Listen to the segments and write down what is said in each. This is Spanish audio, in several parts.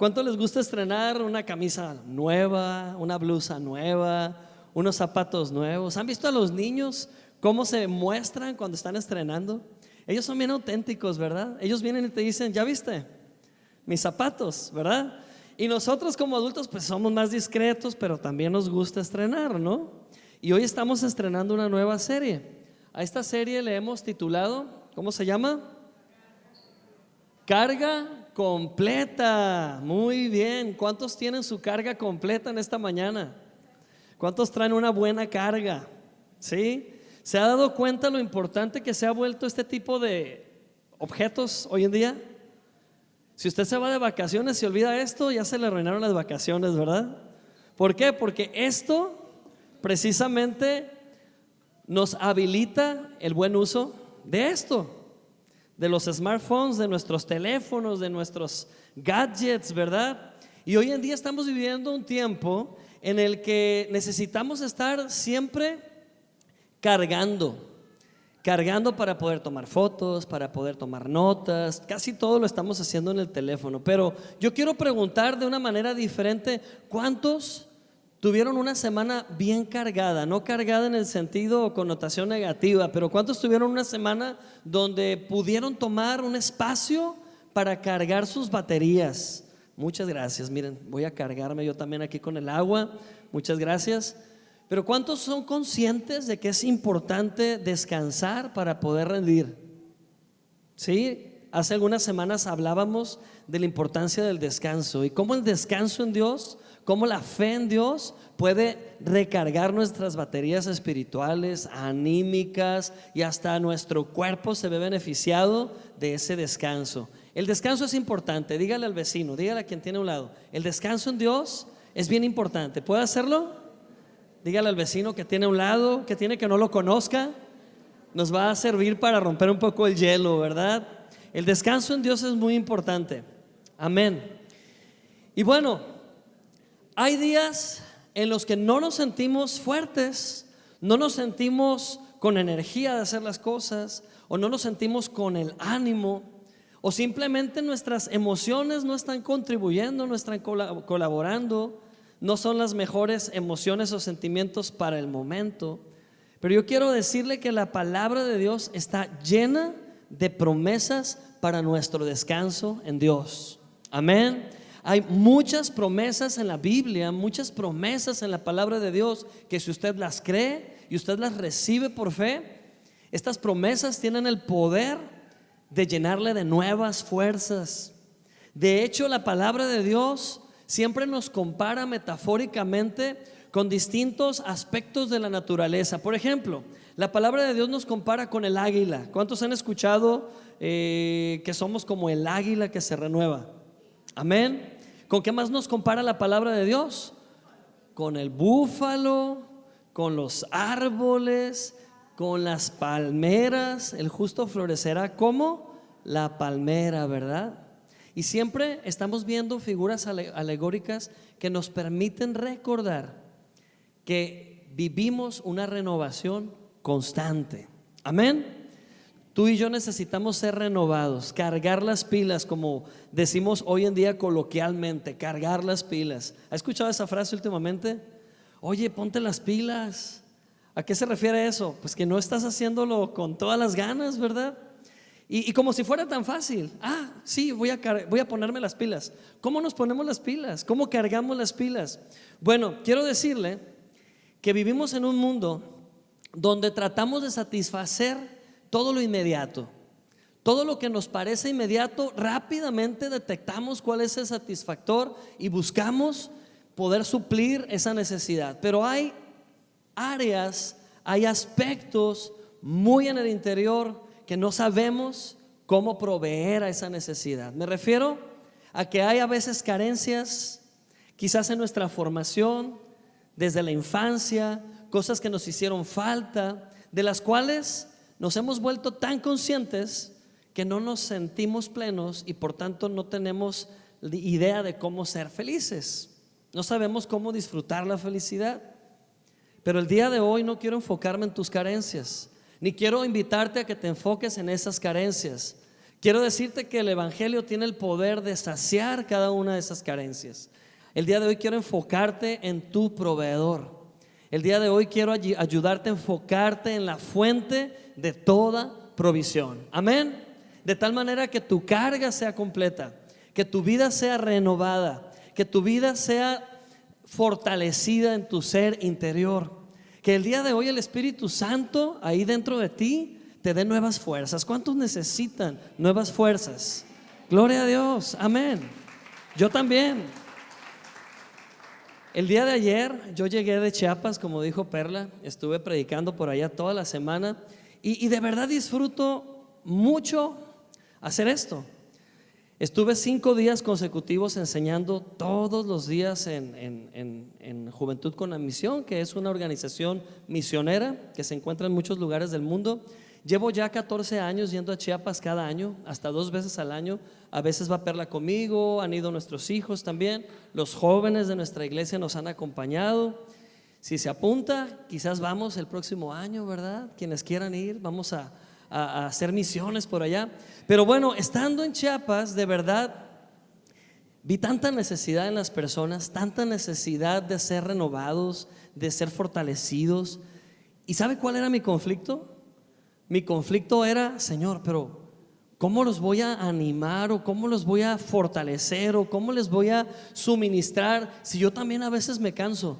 cuánto les gusta estrenar una camisa nueva, una blusa nueva, unos zapatos nuevos? ¿Han visto a los niños cómo se muestran cuando están estrenando? Ellos son bien auténticos, ¿verdad? Ellos vienen y te dicen, ¿ya viste mis zapatos, verdad? Y nosotros como adultos pues somos más discretos, pero también nos gusta estrenar, ¿no? Y hoy estamos estrenando una nueva serie. A esta serie le hemos titulado, ¿cómo se llama? Carga completa. Muy bien. ¿Cuántos tienen su carga completa en esta mañana? ¿Cuántos traen una buena carga? ¿Sí? ¿Se ha dado cuenta lo importante que se ha vuelto este tipo de objetos hoy en día? Si usted se va de vacaciones y olvida esto, ya se le arruinaron las vacaciones, ¿verdad? ¿Por qué? Porque esto precisamente nos habilita el buen uso de esto, de los smartphones, de nuestros teléfonos, de nuestros gadgets, ¿verdad? Y hoy en día estamos viviendo un tiempo en el que necesitamos estar siempre cargando para poder tomar fotos, para poder tomar notas. Casi todo lo estamos haciendo en el teléfono. Pero yo quiero preguntar de una manera diferente, ¿cuántos tuvieron una semana bien cargada? No cargada en el sentido o connotación negativa, pero ¿cuántos tuvieron una semana donde pudieron tomar un espacio para cargar sus baterías? Muchas gracias. Miren, voy a cargarme yo también aquí con el agua. Muchas gracias. Pero ¿cuántos son conscientes de que es importante descansar para poder rendir? Sí, hace algunas semanas hablábamos de la importancia del descanso y cómo el descanso en Dios, cómo la fe en Dios puede recargar nuestras baterías espirituales, anímicas, y hasta nuestro cuerpo se ve beneficiado de ese descanso. El descanso es importante. Dígale al vecino, dígale a quien tiene a un lado, el descanso en Dios es bien importante. ¿Puede hacerlo? Dígale al vecino que tiene a un lado, que tiene, que no lo conozca. Nos va a servir para romper un poco el hielo, ¿verdad? El descanso en Dios es muy importante. Amén. Y bueno, hay días en los que no nos sentimos fuertes, no nos sentimos con energía de hacer las cosas, o no nos sentimos con el ánimo, o simplemente nuestras emociones no están contribuyendo, no están colaborando. No son las mejores emociones o sentimientos para el momento. Pero yo quiero decirle que la palabra de Dios está llena de promesas para nuestro descanso en Dios. Amén. Hay muchas promesas en la Biblia, muchas promesas en la palabra de Dios, que si usted las cree y usted las recibe por fe, estas promesas tienen el poder de llenarle de nuevas fuerzas. De hecho, la palabra de Dios siempre nos compara metafóricamente con distintos aspectos de la naturaleza. Por ejemplo, la palabra de Dios nos compara con el águila. ¿Cuántos han escuchado que somos como el águila que se renueva? Amén. ¿Con qué más nos compara la palabra de Dios? Con el búfalo, con los árboles, con las palmeras. El justo florecerá como la palmera, ¿verdad? Y siempre estamos viendo figuras alegóricas que nos permiten recordar que vivimos una renovación constante. Amén. Tú y yo necesitamos ser renovados, cargar las pilas, como decimos hoy en día coloquialmente, cargar las pilas. ¿Ha escuchado esa frase últimamente? Oye, ponte las pilas. ¿A qué se refiere eso? Pues que no estás haciéndolo con todas las ganas, ¿verdad? Y como si fuera tan fácil. Sí, voy a ponerme las pilas. ¿Cómo nos ponemos las pilas? ¿Cómo cargamos las pilas? Bueno, quiero decirle que vivimos en un mundo donde tratamos de satisfacer todo lo inmediato. Todo lo que nos parece inmediato, rápidamente detectamos cuál es el satisfactor y buscamos poder suplir esa necesidad. Pero hay áreas, hay aspectos muy en el interior que no sabemos cómo proveer a esa necesidad. Me refiero a que hay a veces carencias, quizás en nuestra formación, desde la infancia, cosas que nos hicieron falta, de las cuales nos hemos vuelto tan conscientes que no nos sentimos plenos y por tanto no tenemos idea de cómo ser felices. No sabemos cómo disfrutar la felicidad. Pero el día de hoy no quiero enfocarme en tus carencias, ni quiero invitarte a que te enfoques en esas carencias. Quiero decirte que el Evangelio tiene el poder de saciar cada una de esas carencias. El día de hoy quiero enfocarte en tu proveedor. El día de hoy quiero ayudarte a enfocarte en la fuente de toda provisión. Amén. De tal manera que tu carga sea completa, que tu vida sea renovada, que tu vida sea fortalecida en tu ser interior. Que el día de hoy el Espíritu Santo ahí dentro de ti te dé nuevas fuerzas. ¿Cuántos necesitan nuevas fuerzas? Gloria a Dios. Amén. Yo también. El día de ayer yo llegué de Chiapas, como dijo Perla, estuve predicando por allá toda la semana y de verdad disfruto mucho hacer esto. Estuve 5 días consecutivos enseñando todos los días en Juventud con la Misión, que es una organización misionera que se encuentra en muchos lugares del mundo. Llevo ya 14 años yendo a Chiapas cada año, hasta 2 veces al año. A veces va Perla conmigo, han ido nuestros hijos también. Los jóvenes de nuestra iglesia nos han acompañado. Si se apunta, quizás vamos el próximo año, ¿verdad? Quienes quieran ir, vamos a hacer misiones por allá. Pero bueno, estando en Chiapas, de verdad vi tanta necesidad en las personas, tanta necesidad de ser renovados, de ser fortalecidos. ¿Y sabe cuál era mi conflicto? Mi conflicto era: Señor, pero ¿cómo los voy a animar o cómo los voy a fortalecer o cómo les voy a suministrar si yo también a veces me canso?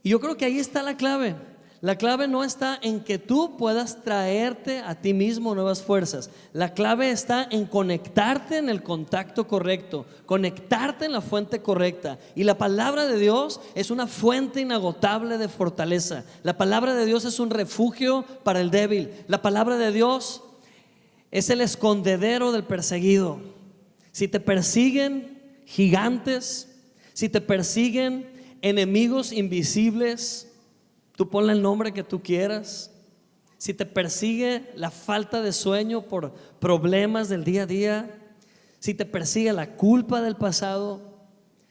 Y yo creo que ahí está la clave. La clave no está en que tú puedas traerte a ti mismo nuevas fuerzas. La clave está en conectarte en el contacto correcto, conectarte en la fuente correcta. Y la palabra de Dios es una fuente inagotable de fortaleza. La palabra de Dios es un refugio para el débil. La palabra de Dios es el escondedero del perseguido. Si te persiguen gigantes, si te persiguen enemigos invisibles, tú ponle el nombre que tú quieras. Si te persigue la falta de sueño por problemas del día a día, si te persigue la culpa del pasado,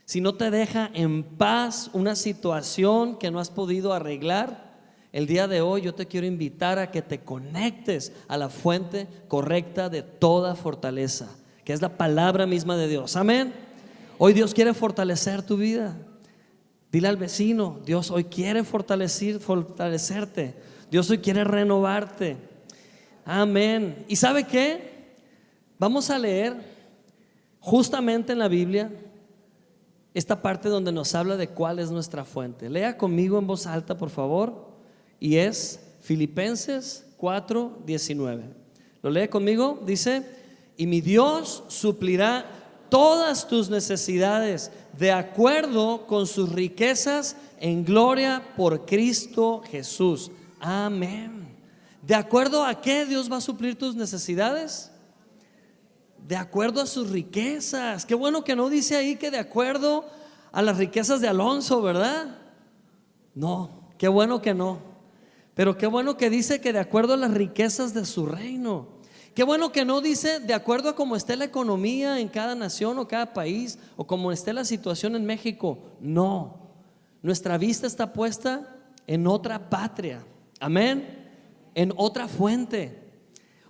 si no te deja en paz una situación que no has podido arreglar, el día de hoy yo te quiero invitar a que te conectes a la fuente correcta de toda fortaleza, que es la palabra misma de Dios. Amén. Hoy Dios quiere fortalecer tu vida. Dile al vecino: Dios hoy quiere fortalecerte. Dios hoy quiere renovarte. Amén. ¿Y sabe qué? Vamos a leer justamente en la Biblia esta parte donde nos habla de cuál es nuestra fuente. Lea conmigo en voz alta, por favor. Y es Filipenses 4:19. ¿Lo lee conmigo? Dice: y mi Dios suplirá todas tus necesidades de acuerdo con sus riquezas en gloria por Cristo Jesús. Amén. ¿De acuerdo a qué Dios va a suplir tus necesidades? De acuerdo a sus riquezas. Qué bueno que no dice ahí que de acuerdo a las riquezas de Alonso, ¿verdad? No, qué bueno que no. Pero qué bueno que dice que de acuerdo a las riquezas de su reino. Qué bueno que no dice de acuerdo a cómo esté la economía en cada nación o cada país, o cómo esté la situación en México. No, nuestra vista está puesta en otra patria. Amén. En otra fuente.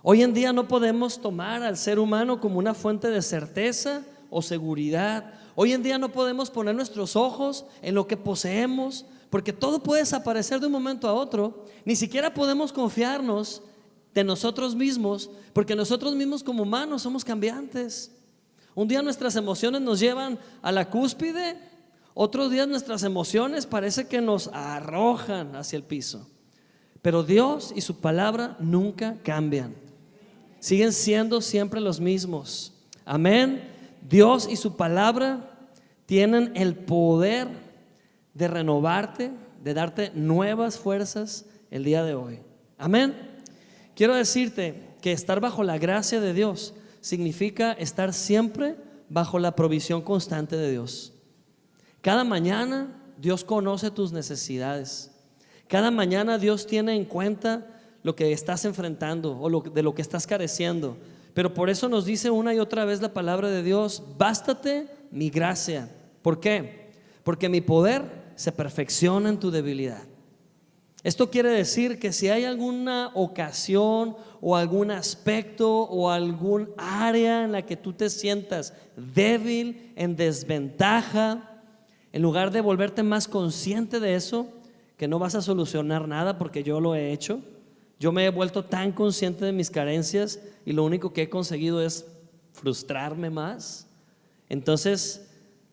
Hoy en día no podemos tomar al ser humano como una fuente de certeza o seguridad. Hoy en día no podemos poner nuestros ojos en lo que poseemos, porque todo puede desaparecer de un momento a otro. Ni siquiera podemos confiarnos de nosotros mismos, porque nosotros mismos como humanos somos cambiantes. Un día nuestras emociones nos llevan a la cúspide, otros días nuestras emociones parece que nos arrojan hacia el piso. Pero Dios y su palabra nunca cambian, siguen siendo siempre los mismos. Amén. Dios y su palabra tienen el poder de renovarte, de darte nuevas fuerzas el día de hoy. Amén. Quiero decirte que estar bajo la gracia de Dios significa estar siempre bajo la provisión constante de Dios. Cada mañana Dios conoce tus necesidades. Cada mañana Dios tiene en cuenta lo que estás enfrentando o de lo que estás careciendo. Pero por eso nos dice una y otra vez la palabra de Dios: bástate mi gracia. ¿Por qué? Porque mi poder se perfecciona en tu debilidad. Esto quiere decir que si hay alguna ocasión o algún aspecto o algún área en la que tú te sientas débil, en desventaja, en lugar de volverte más consciente de eso, que no vas a solucionar nada, porque yo lo he hecho. Yo me he vuelto tan consciente de mis carencias y lo único que he conseguido es frustrarme más. Entonces,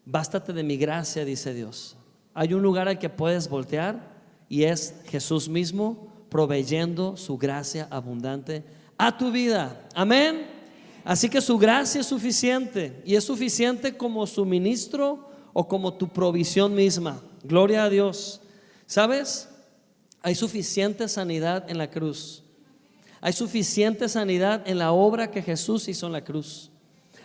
bástate de mi gracia, dice Dios. Hay un lugar al que puedes voltear y es Jesús mismo proveyendo su gracia abundante a tu vida. Amén. Así que su gracia es suficiente, y es suficiente como suministro o como tu provisión misma. Gloria a Dios. ¿Sabes? Hay suficiente sanidad en la cruz. Hay suficiente sanidad en la obra que Jesús hizo en la cruz.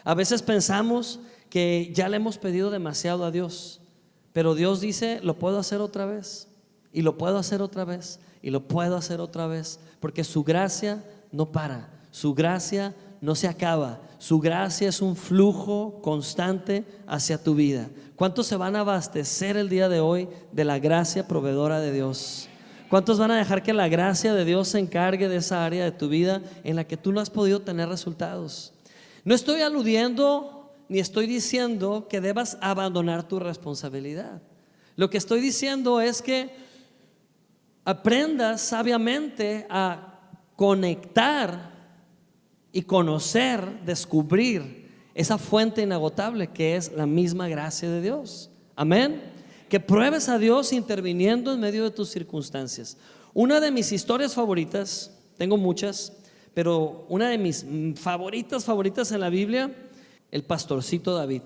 A veces pensamos que ya le hemos pedido demasiado a Dios, pero Dios dice: lo puedo hacer otra vez, y lo puedo hacer otra vez, y lo puedo hacer otra vez, porque su gracia no para, su gracia no se acaba, su gracia es un flujo constante hacia tu vida. ¿Cuántos se van a abastecer el día de hoy de la gracia proveedora de Dios? ¿Cuántos van a dejar que la gracia de Dios se encargue de esa área de tu vida en la que tú no has podido tener resultados? No estoy aludiendo ni estoy diciendo que debas abandonar tu responsabilidad. Lo que estoy diciendo es que aprendas sabiamente a conectar y conocer, descubrir esa fuente inagotable que es la misma gracia de Dios. Amén. Que pruebes a Dios interviniendo en medio de tus circunstancias. Una de mis historias favoritas, tengo muchas, pero una de mis favoritas en la Biblia, el pastorcito David.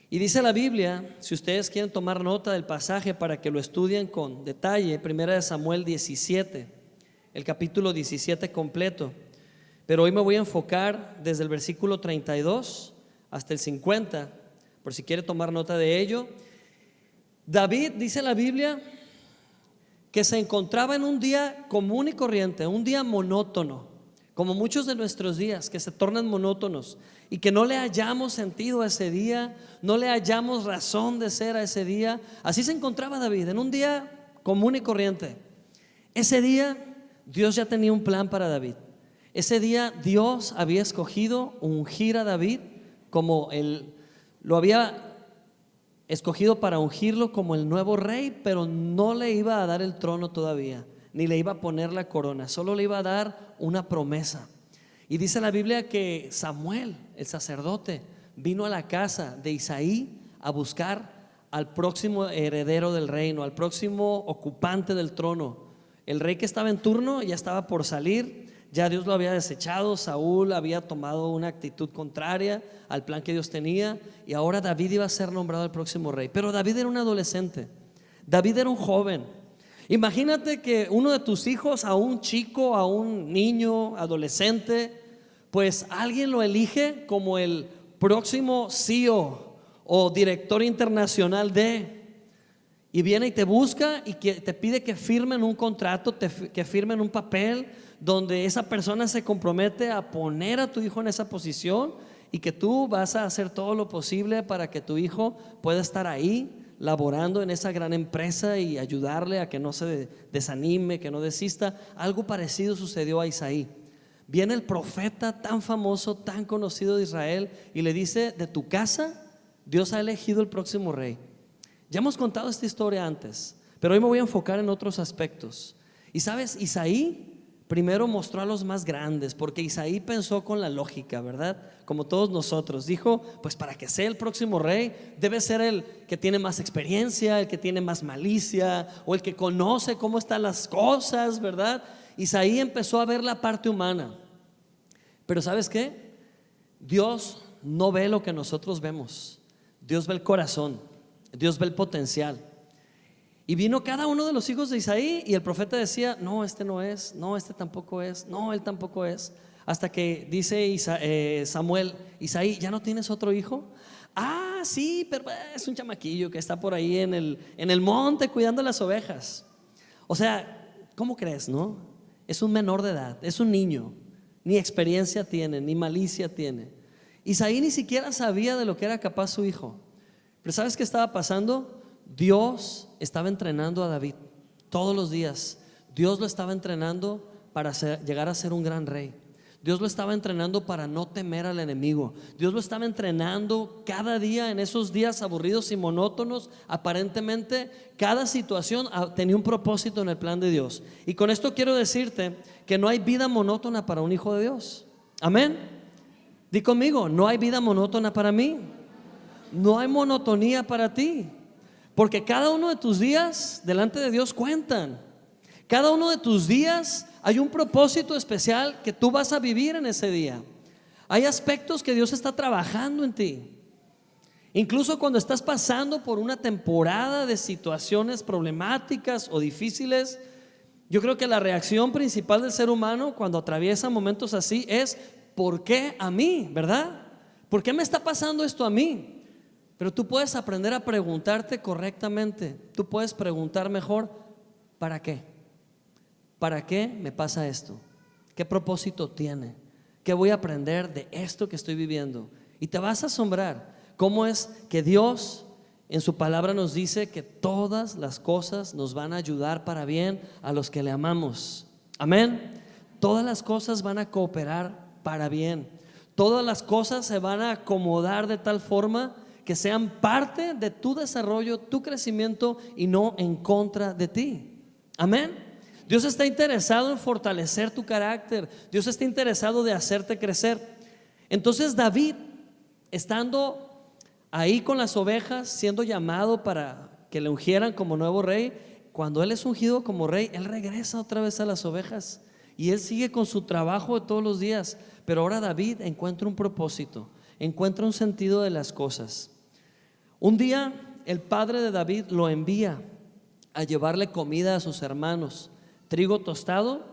Y dice la Biblia, si ustedes quieren tomar nota del pasaje para que lo estudien con detalle, 1 Samuel 17, el capítulo 17 completo. Pero hoy me voy a enfocar desde el versículo 32 hasta el 50, por si quiere tomar nota de ello. David, dice la Biblia, que se encontraba en un día común y corriente, un día monótono, como muchos de nuestros días que se tornan monótonos y que no le hallamos sentido a ese día, no le hallamos razón de ser a ese día. Así se encontraba David, en un día común y corriente. Ese día Dios ya tenía un plan para David. Ese día Dios había escogido ungir a David como lo había escogido para ungirlo como el nuevo rey, pero no le iba a dar el trono todavía, ni le iba a poner la corona, solo le iba a dar una promesa. Y dice la Biblia que Samuel, el sacerdote, vino a la casa de Isaí a buscar al próximo heredero del reino, al próximo ocupante del trono. El rey que estaba en turno ya estaba por salir, ya Dios lo había desechado, Saúl había tomado una actitud contraria al plan que Dios tenía, y ahora David iba a ser nombrado el próximo rey. Pero David era un adolescente, David era un joven. Imagínate que uno de tus hijos, a un chico, a un niño, adolescente, pues alguien lo elige como el próximo CEO o director internacional y viene y te busca y te pide que firmen un contrato, que firmen un papel donde esa persona se compromete a poner a tu hijo en esa posición, y que tú vas a hacer todo lo posible para que tu hijo pueda estar ahí laborando en esa gran empresa y ayudarle a que no se desanime, que no desista. Algo parecido sucedió a Isaí. Viene el profeta tan famoso, tan conocido de Israel, y le dice: de tu casa Dios ha elegido el próximo rey. Ya hemos contado esta historia antes, pero hoy me voy a enfocar en otros aspectos. Y sabes, Isaí primero mostró a los más grandes, porque Isaí pensó con la lógica, ¿verdad? Como todos nosotros. Dijo: pues para que sea el próximo rey debe ser el que tiene más experiencia, el que tiene más malicia, o el que conoce cómo están las cosas, ¿verdad? Isaí empezó a ver la parte humana. Pero ¿sabes qué? Dios no ve lo que nosotros vemos. Dios ve el corazón, Dios ve el potencial. Y vino cada uno de los hijos de Isaí, y el profeta decía: no, este no es, no, este tampoco es, no, él tampoco es. Hasta que dice Samuel: Isaí, ¿ya no tienes otro hijo? Ah, sí, pero es un chamaquillo que está por ahí en el monte cuidando las ovejas. O sea, ¿cómo crees, no? Es un menor de edad, es un niño, ni experiencia tiene, ni malicia tiene. Isaí ni siquiera sabía de lo que era capaz su hijo. Pero ¿sabes qué estaba pasando? Dios estaba entrenando a David todos los días. Dios lo estaba entrenando para llegar a ser un gran rey. Dios lo estaba entrenando para no temer al enemigo. Dios lo estaba entrenando cada día en esos días aburridos y monótonos. Aparentemente cada situación tenía un propósito en el plan de Dios. Y con esto quiero decirte que no hay vida monótona para un hijo de Dios. Amén. Di conmigo, no hay vida monótona para mí. No hay monotonía para ti. Porque cada uno de tus días delante de Dios cuentan. Cada uno de tus días hay un propósito especial que tú vas a vivir en ese día. Hay aspectos que Dios está trabajando en ti. Incluso cuando estás pasando por una temporada de situaciones problemáticas o difíciles, yo creo que la reacción principal del ser humano cuando atraviesa momentos así es: ¿por qué a mí? ¿Verdad? ¿Por qué me está pasando esto a mí? Pero tú puedes aprender a preguntarte correctamente. Tú puedes preguntar mejor: ¿para qué? ¿Para qué me pasa esto? ¿Qué propósito tiene? ¿Qué voy a aprender de esto que estoy viviendo? Y te vas a asombrar cómo es que Dios en su palabra nos dice que todas las cosas nos van a ayudar para bien a los que le amamos. Amén. Todas las cosas van a cooperar para bien. Todas las cosas se van a acomodar de tal forma que sean parte de tu desarrollo, tu crecimiento, y no en contra de ti. Amén. Dios está interesado en fortalecer tu carácter. Dios está interesado de hacerte crecer. Entonces David, estando ahí con las ovejas, siendo llamado para que le ungieran como nuevo rey, cuando él es ungido como rey, él regresa otra vez a las ovejas y él sigue con su trabajo de todos los días. Pero ahora David encuentra un propósito, encuentra un sentido de las cosas. Un día el padre de David lo envía a llevarle comida a sus hermanos: trigo tostado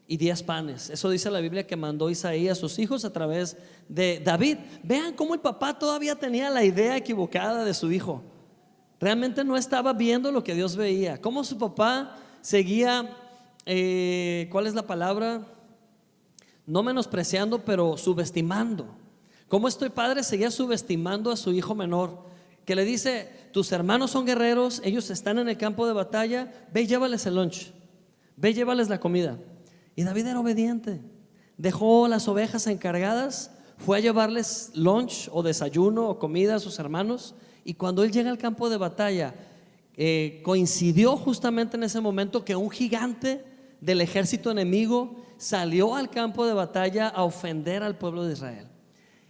y 10 panes. Eso dice la Biblia que mandó Isaí a sus hijos a través de David. Vean cómo el papá todavía tenía la idea equivocada de su hijo. Realmente no estaba viendo lo que Dios veía. Cómo su papá seguía, ¿cuál es la palabra? No menospreciando, pero subestimando. Cómo este padre seguía subestimando a su hijo menor, que le dice: tus hermanos son guerreros, ellos están en el campo de batalla, ve y llévales el lunch. Ve, llévales la comida. Y David era obediente. Dejó las ovejas encargadas, fue a llevarles lunch o desayuno o comida a sus hermanos. Y cuando él llega al campo de batalla, coincidió justamente en ese momento que un gigante del ejército enemigo salió al campo de batalla a ofender al pueblo de Israel.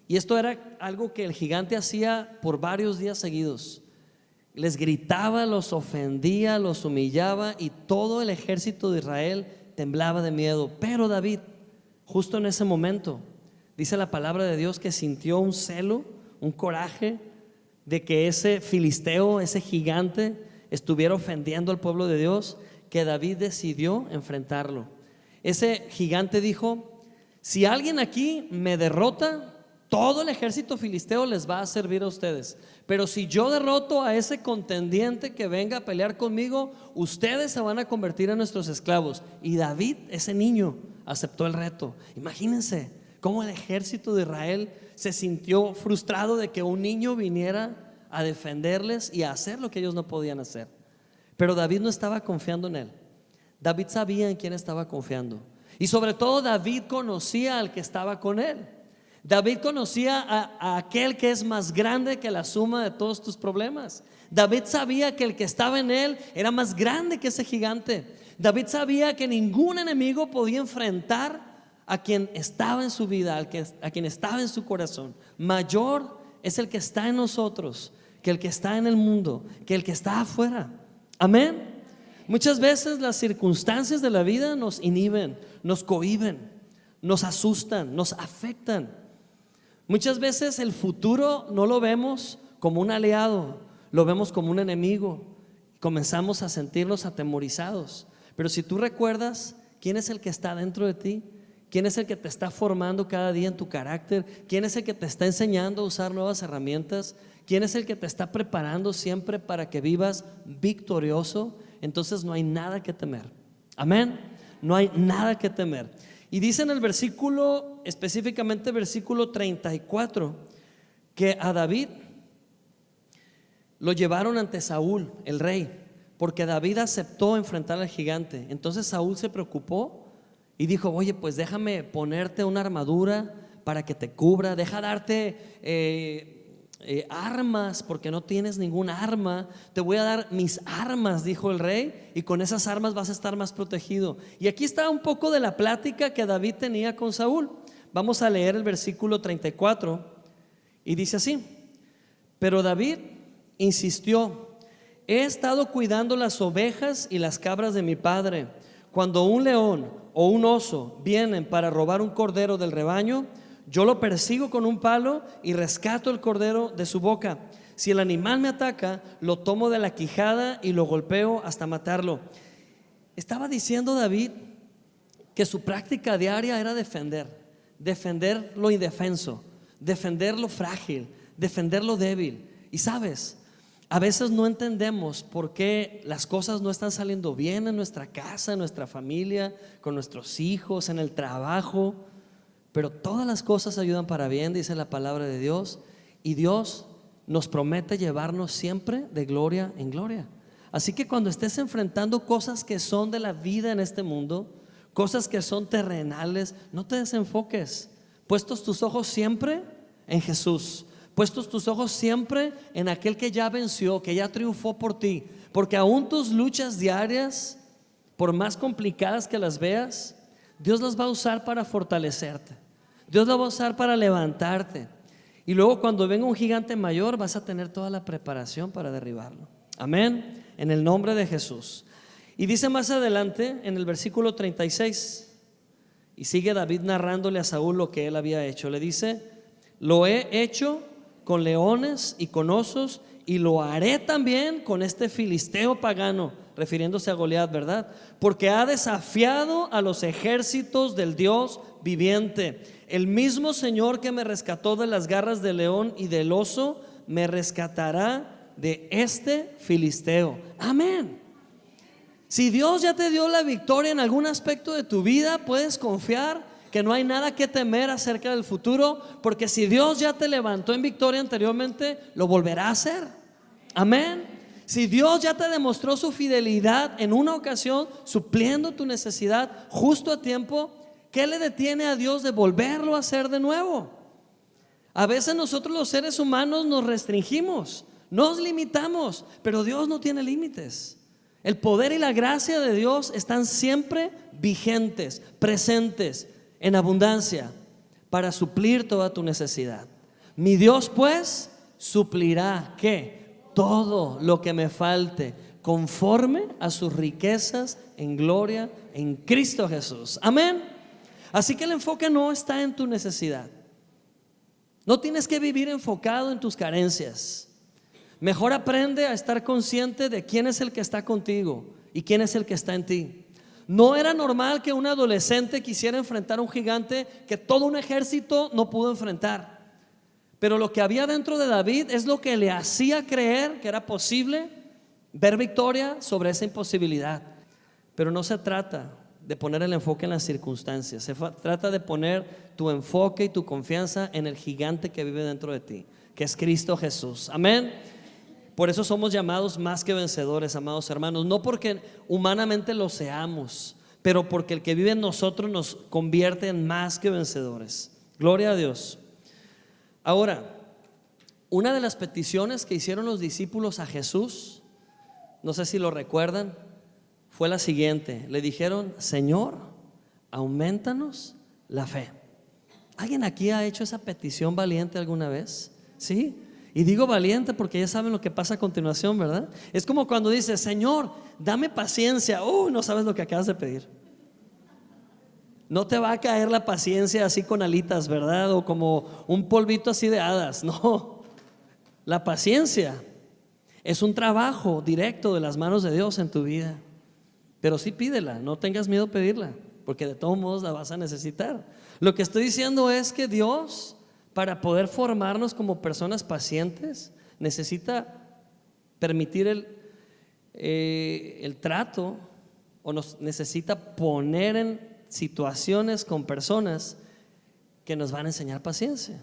Y esto era algo que el gigante hacía por varios días seguidos. Les gritaba, los ofendía, los humillaba, y todo el ejército de Israel temblaba de miedo. Pero David, justo en ese momento, dice la palabra de Dios que sintió un celo, un coraje de que ese filisteo, ese gigante, estuviera ofendiendo al pueblo de Dios, que David decidió enfrentarlo. Ese gigante dijo: si alguien aquí me derrota, todo el ejército filisteo les va a servir a ustedes. Pero si yo derroto a ese contendiente que venga a pelear conmigo, ustedes se van a convertir en nuestros esclavos. Y David, ese niño, aceptó el reto. Imagínense cómo el ejército de Israel se sintió frustrado de que un niño viniera a defenderles y a hacer lo que ellos no podían hacer. Pero David no estaba confiando en él. David sabía en quién estaba confiando. Y sobre todo David conocía al que estaba con él. David conocía a aquel que es más grande que la suma de todos tus problemas. David sabía que el que estaba en él era más grande que ese gigante. David sabía que ningún enemigo podía enfrentar a quien estaba en su vida, a quien estaba en su corazón. Mayor es el que está en nosotros que el que está en el mundo, que el que está afuera. Amén. Muchas veces las circunstancias de la vida nos inhiben, nos cohíben, nos asustan, nos afectan. Muchas veces el futuro no lo vemos como un aliado, lo vemos como un enemigo. Comenzamos a sentirnos atemorizados. Pero si tú recuerdas quién es el que está dentro de ti, quién es el que te está formando cada día en tu carácter, quién es el que te está enseñando a usar nuevas herramientas, quién es el que te está preparando siempre para que vivas victorioso, entonces no hay nada que temer. Amén. No hay nada que temer. Y dice en el versículo, específicamente versículo 34, que a David lo llevaron ante Saúl, el rey, porque David aceptó enfrentar al gigante. Entonces Saúl se preocupó y dijo: oye, pues déjame ponerte una armadura para que te cubra, deja darte armas, porque no tienes ninguna arma. Te voy a dar mis armas, dijo el rey, y con esas armas vas a estar más protegido. Y aquí está un poco de la plática que David tenía con Saúl. Vamos a leer el versículo 34 y dice así: pero David insistió: he estado cuidando las ovejas y las cabras de mi padre. Cuando un león o un oso vienen para robar un cordero del rebaño, yo lo persigo con un palo y rescato el cordero de su boca. Si el animal me ataca, lo tomo de la quijada y lo golpeo hasta matarlo. Estaba diciendo David que su práctica diaria era defender lo indefenso, defender lo frágil, defender lo débil. Y sabes, a veces no entendemos por qué las cosas no están saliendo bien en nuestra casa, en nuestra familia, con nuestros hijos, en el trabajo. Pero todas las cosas ayudan para bien, dice la palabra de Dios. Y Dios nos promete llevarnos siempre de gloria en gloria. Así que cuando estés enfrentando cosas que son de la vida en este mundo, cosas que son terrenales, no te desenfoques. Puestos tus ojos siempre en Jesús, puestos tus ojos siempre en aquel que ya venció, que ya triunfó por ti. Porque aún tus luchas diarias, por más complicadas que las veas, Dios las va a usar para fortalecerte. Dios las va a usar para levantarte. Y luego cuando venga un gigante mayor, vas a tener toda la preparación para derribarlo. Amén, en el nombre de Jesús. Y dice más adelante en el versículo 36, y sigue David narrándole a Saúl lo que él había hecho. Le dice: lo he hecho con leones y con osos, y lo haré también con este filisteo pagano, refiriéndose a Goliat, ¿verdad? Porque ha desafiado a los ejércitos del Dios viviente. El mismo Señor que me rescató de las garras del león y del oso, me rescatará de este filisteo. Amén. Si Dios ya te dio la victoria en algún aspecto de tu vida, puedes confiar que no hay nada que temer acerca del futuro, porque si Dios ya te levantó en victoria anteriormente, lo volverá a hacer. Amén. Si Dios ya te demostró su fidelidad en una ocasión, supliendo tu necesidad justo a tiempo, ¿qué le detiene a Dios de volverlo a hacer de nuevo? A veces nosotros los seres humanos nos restringimos, nos limitamos, pero Dios no tiene límites. El poder y la gracia de Dios están siempre vigentes, presentes, en abundancia, para suplir toda tu necesidad. Mi Dios pues suplirá ¿qué? Todo lo que me falte, conforme a sus riquezas en gloria en Cristo Jesús. Amén. Así que el enfoque no está en tu necesidad. No tienes que vivir enfocado en tus carencias. Mejor aprende a estar consciente de quién es el que está contigo y quién es el que está en ti. No era normal que un adolescente quisiera enfrentar a un gigante que todo un ejército no pudo enfrentar. Pero lo que había dentro de David es lo que le hacía creer que era posible ver victoria sobre esa imposibilidad. Pero no se trata de poner el enfoque en las circunstancias, se trata de poner tu enfoque y tu confianza en el gigante que vive dentro de ti, que es Cristo Jesús. Amén. Por eso somos llamados más que vencedores, amados hermanos. No porque humanamente lo seamos, pero porque el que vive en nosotros nos convierte en más que vencedores. Gloria a Dios. Ahora, una de las peticiones que hicieron los discípulos a Jesús, no sé si lo recuerdan, fue la siguiente. Le dijeron: Señor, aumentanos la fe. ¿Alguien aquí ha hecho esa petición valiente alguna vez? ¿Sí? Y digo valiente porque ya saben lo que pasa a continuación, ¿verdad? Es como cuando dices: Señor, dame paciencia. No sabes lo que acabas de pedir. No te va a caer la paciencia así con alitas, ¿verdad? O como un polvito así de hadas. No, la paciencia es un trabajo directo de las manos de Dios en tu vida. Pero sí pídela, no tengas miedo a pedirla, porque de todos modos la vas a necesitar. Lo que estoy diciendo es que Dios, para poder formarnos como personas pacientes, necesita permitir el trato, o nos necesita poner en situaciones con personas que nos van a enseñar paciencia.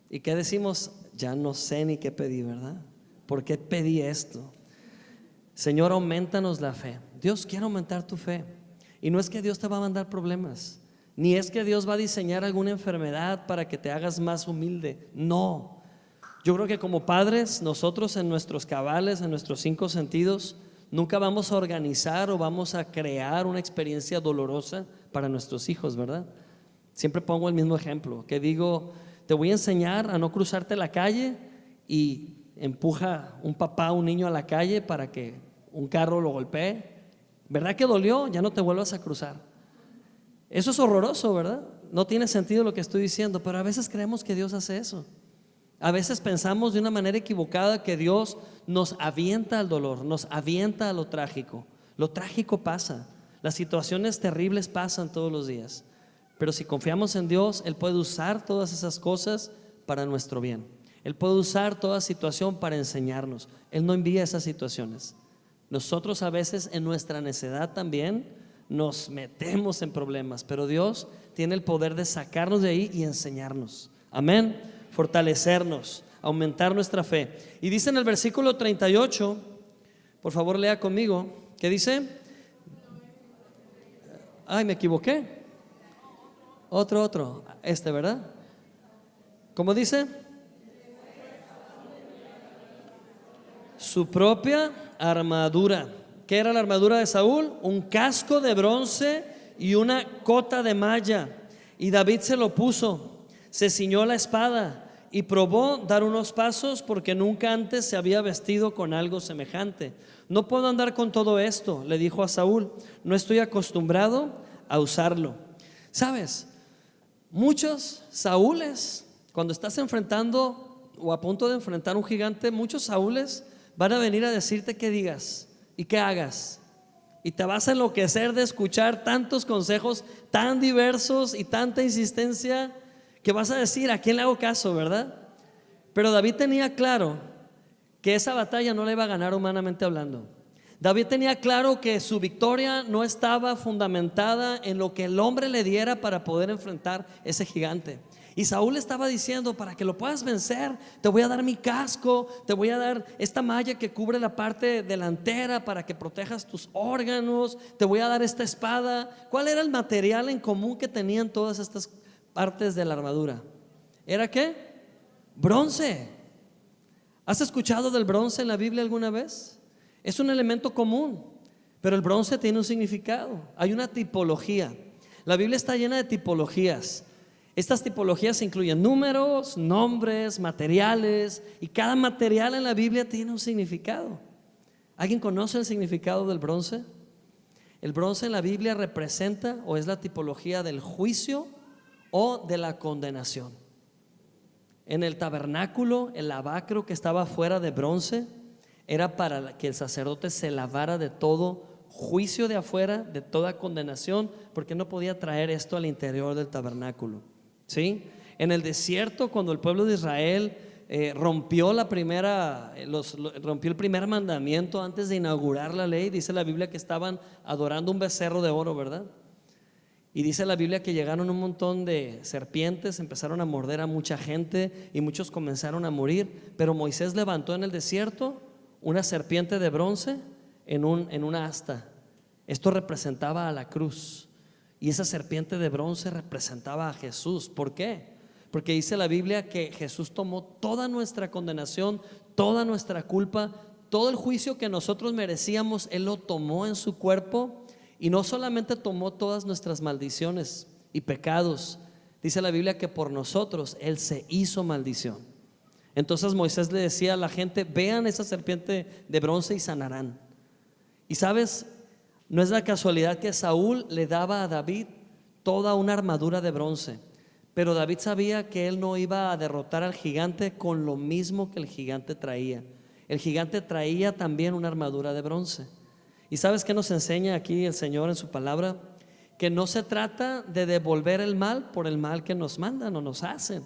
¿Y qué decimos? Ya no sé ni qué pedí, ¿verdad? ¿Por qué pedí esto? Señor, aumentanos la fe. Dios quiere aumentar tu fe. Y no es que Dios te va a mandar problemas, ni es que Dios va a diseñar alguna enfermedad para que te hagas más humilde. No. Yo creo que como padres, nosotros en nuestros cabales, en nuestros 5 sentidos, nunca vamos a organizar o vamos a crear una experiencia dolorosa para nuestros hijos, ¿verdad? Siempre pongo el mismo ejemplo, que digo, te voy a enseñar a no cruzarte la calle, y empuja un papá a un niño a la calle para que un carro lo golpee. ¿Verdad que dolió? Ya no te vuelvas a cruzar. Eso es horroroso, ¿verdad? No tiene sentido lo que estoy diciendo, pero a veces creemos que Dios hace eso. A veces pensamos de una manera equivocada que Dios nos avienta al dolor, nos avienta a lo trágico. Lo trágico pasa, las situaciones terribles pasan todos los días, pero si confiamos en Dios, Él puede usar todas esas cosas para nuestro bien. Él puede usar toda situación para enseñarnos. Él no envía esas situaciones. Nosotros a veces en nuestra necedad también nos metemos en problemas, pero Dios tiene el poder de sacarnos de ahí y enseñarnos. Amén. Fortalecernos, aumentar nuestra fe. Y dice en el versículo 38, por favor lea conmigo, ¿qué dice? Ay, me equivoqué. Otro, ¿verdad? ¿Cómo dice? Su propia armadura. ¿Qué era la armadura de Saúl? Un casco de bronce y una cota de malla. Y David se lo puso, se ciñó la espada y probó dar unos pasos, porque nunca antes se había vestido con algo semejante. No puedo andar con todo esto, le dijo a Saúl, no estoy acostumbrado a usarlo. ¿Sabes? Muchos Saúles, cuando estás enfrentando o a punto de enfrentar un gigante, muchos Saúles van a venir a decirte qué digas y qué hagas, y te vas a enloquecer de escuchar tantos consejos tan diversos y tanta insistencia que vas a decir, ¿a quién le hago caso, verdad? Pero David tenía claro que esa batalla no la iba a ganar humanamente hablando. David tenía claro que su victoria no estaba fundamentada en lo que el hombre le diera para poder enfrentar ese gigante. Y Saúl estaba diciendo, para que lo puedas vencer, te voy a dar mi casco, te voy a dar esta malla que cubre la parte delantera para que protejas tus órganos, te voy a dar esta espada. ¿Cuál era el material en común que tenían todas estas partes de la armadura? ¿Era qué? Bronce. ¿Has escuchado del bronce en la Biblia alguna vez? Es un elemento común, pero el bronce tiene un significado. Hay una tipología. La Biblia está llena de tipologías. Estas tipologías incluyen números, nombres, materiales, y cada material en la Biblia tiene un significado. ¿Alguien conoce el significado del bronce? El bronce en la Biblia representa o es la tipología del juicio o de la condenación. En el tabernáculo, el lavacro que estaba fuera de bronce era para que el sacerdote se lavara de todo juicio de afuera, de toda condenación, porque no podía traer esto al interior del tabernáculo. ¿Sí? En el desierto, cuando el pueblo de Israel rompió el primer mandamiento antes de inaugurar la ley, dice la Biblia que estaban adorando un becerro de oro, ¿verdad? Y dice la Biblia que llegaron un montón de serpientes, empezaron a morder a mucha gente y muchos comenzaron a morir. Pero Moisés levantó en el desierto una serpiente de bronce en una asta. Esto representaba a la cruz. Y esa serpiente de bronce representaba a Jesús. ¿Por qué? Porque dice la Biblia que Jesús tomó toda nuestra condenación, toda nuestra culpa, todo el juicio que nosotros merecíamos. Él lo tomó en su cuerpo, y no solamente tomó todas nuestras maldiciones y pecados. Dice la Biblia que por nosotros Él se hizo maldición. Entonces Moisés le decía a la gente, vean esa serpiente de bronce y sanarán. Y sabes, no es la casualidad que Saúl le daba a David toda una armadura de bronce, pero David sabía que él no iba a derrotar al gigante con lo mismo que el gigante traía. El gigante traía también una armadura de bronce. ¿Y sabes qué nos enseña aquí el Señor en su palabra? Que no se trata de devolver el mal por el mal que nos mandan o nos hacen.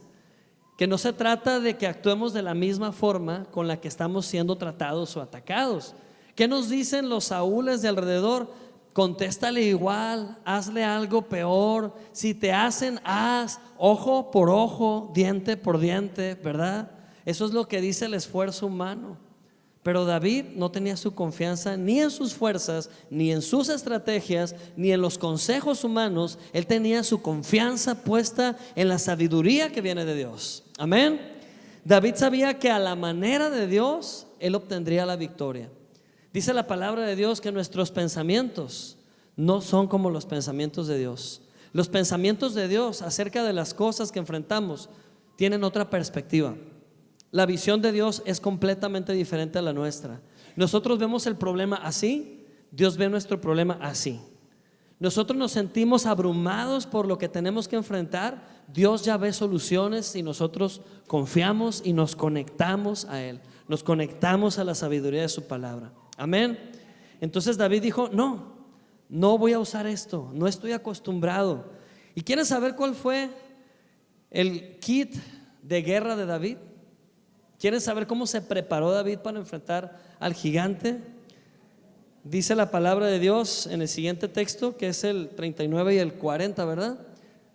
Que no se trata de que actuemos de la misma forma con la que estamos siendo tratados o atacados. ¿Qué nos dicen los Saúles de alrededor? Contéstale igual, hazle algo peor. Si te hacen, haz ojo por ojo, diente por diente, ¿verdad? Eso es lo que dice el esfuerzo humano. Pero David no tenía su confianza ni en sus fuerzas, ni en sus estrategias, ni en los consejos humanos. Él tenía su confianza puesta en la sabiduría que viene de Dios. Amén. David sabía que a la manera de Dios él obtendría la victoria. Dice la palabra de Dios que nuestros pensamientos no son como los pensamientos de Dios. Los pensamientos de Dios acerca de las cosas que enfrentamos tienen otra perspectiva. La visión de Dios es completamente diferente a la nuestra. Nosotros vemos el problema así, Dios ve nuestro problema así. Nosotros nos sentimos abrumados por lo que tenemos que enfrentar, Dios ya ve soluciones y nosotros confiamos y nos conectamos a Él. Nos conectamos a la sabiduría de su palabra. Amén. Entonces David dijo: no voy a usar esto, no estoy acostumbrado. ¿Y quieren saber cuál fue el kit de guerra de David? ¿Quieren saber cómo se preparó David para enfrentar al gigante? Dice la palabra de Dios en el siguiente texto, que es el 39 y el 40, ¿verdad?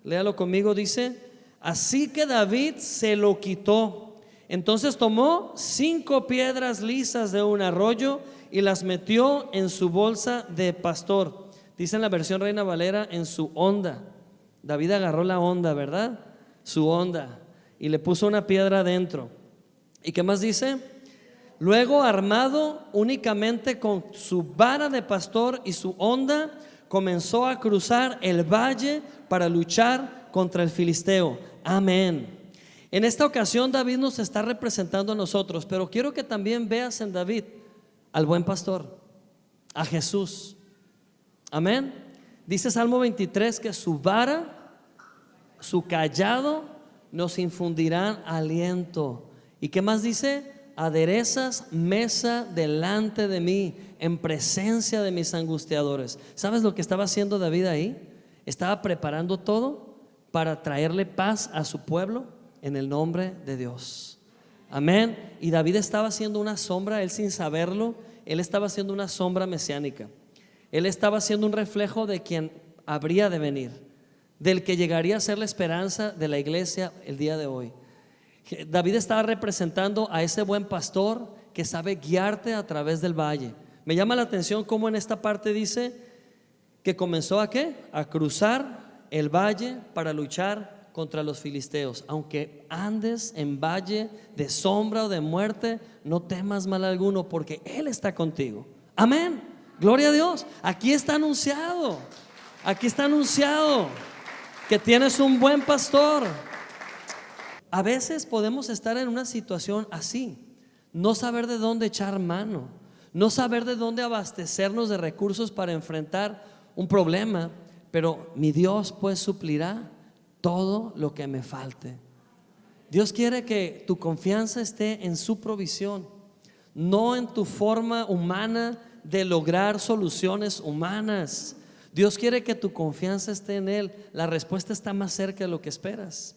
Léalo conmigo. Dice: así que David se lo quitó. Entonces tomó 5 piedras lisas de un arroyo y las metió en su bolsa de pastor. Dice en la versión Reina Valera, en su honda. David agarró la honda, ¿verdad? Su honda, y le puso una piedra adentro. ¿Y qué más dice? Luego, armado únicamente con su vara de pastor y su honda, comenzó a cruzar el valle para luchar contra el filisteo. Amén. En esta ocasión David nos está representando a nosotros, pero quiero que también veas en David al buen pastor, a Jesús. Amén. Dice Salmo 23 que su vara, su cayado nos infundirán aliento. ¿Y qué más dice? Aderezas mesa delante de mí, en presencia de mis angustiadores. ¿Sabes lo que estaba haciendo David ahí? Estaba preparando todo para traerle paz a su pueblo en el nombre de Dios. Amén. Y David estaba haciendo una sombra, él sin saberlo, él estaba haciendo una sombra mesiánica. Él estaba haciendo un reflejo de quien habría de venir, del que llegaría a ser la esperanza de la iglesia el día de hoy. David estaba representando a ese buen pastor que sabe guiarte a través del valle. Me llama la atención cómo en esta parte dice que comenzó ¿a qué? A cruzar el valle para luchar contra los filisteos. Aunque andes en valle de sombra o de muerte, no temas mal alguno, porque Él está contigo. Amén. Gloria a Dios. Aquí está anunciado que tienes un buen pastor. A veces podemos estar en una situación así, no saber de dónde echar mano, no saber de dónde abastecernos de recursos para enfrentar un problema, pero mi Dios pues suplirá todo lo que me falte. Dios quiere que tu confianza esté en su provisión, no en tu forma humana de lograr soluciones humanas. Dios quiere que tu confianza esté en Él. La respuesta está más cerca de lo que esperas.